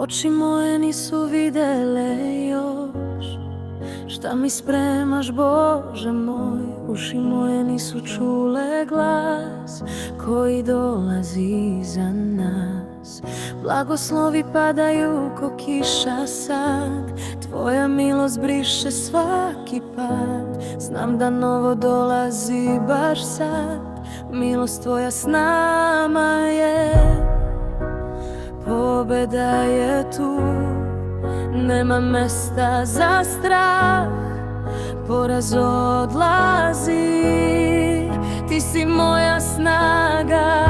Oči moje nisu videle još šta mi spremaš, Bože moj. Uši moje nisu čule glas koji dolazi za nas. Blagoslovi padaju ko kiša sad, tvoja milost briše svaki pad. Znam da novo dolazi baš sad, milost tvoja s nama je. Pobeda je tu, nema mesta za strah, poraz odlazi, ti si moja snaga,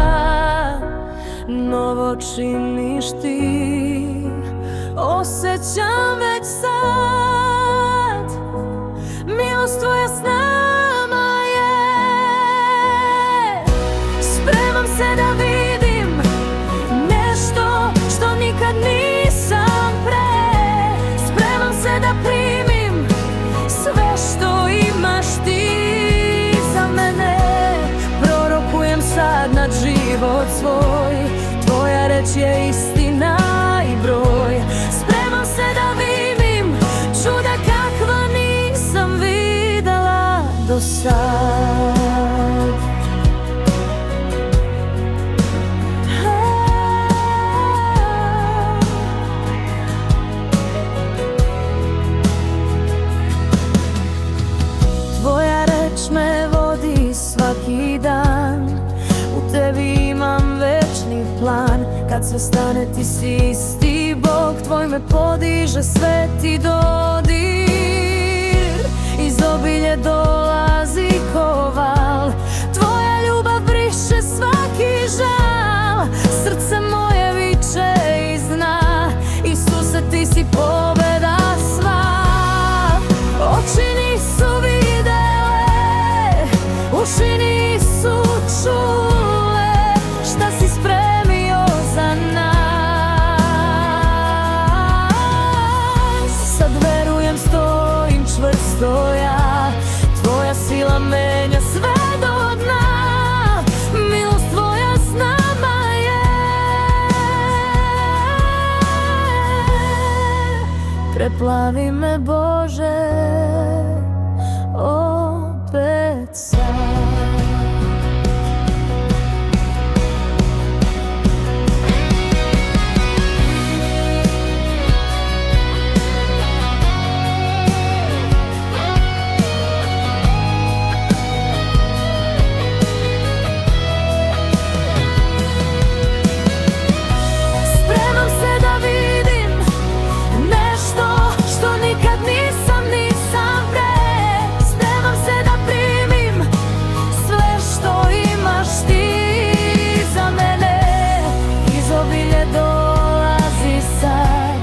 novo činiš ti, osjećam već sad, milost tvoja s nama je. Spremam se da vidim nešto što nikad nisam pre, spremam se da primim sve što imaš ti za mene. Prorokujem sad nad život svoj, tvoja reč je istina i broj. Spremam se da vidim čuda kakva nisam videla do sad. Tvoja reč me vodi svaki dan, u tebi imam večni plan. Kad sve stane ti si isti Bog, tvoj me podiže sveti dodir. Iz obilje dolazi ko val, tvoja ljubav briše svaki žal. Srce moje viče i zna, Isuse ti si pobeda sva. Oči nisu videle, uši nisu čule šta si spremio za nas. Sad verujem, stojim čvrsto ja, tvoja sila menja sve do dna, milost tvoja s nama je. Preplavi me Bože opet sad. Spremam se da vidim nešto što nikad nisam pre, spremam se da primim sve što imaš ti za mene. Iz obilje dolazi sad,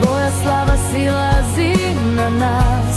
tvoja slava silazi na nas.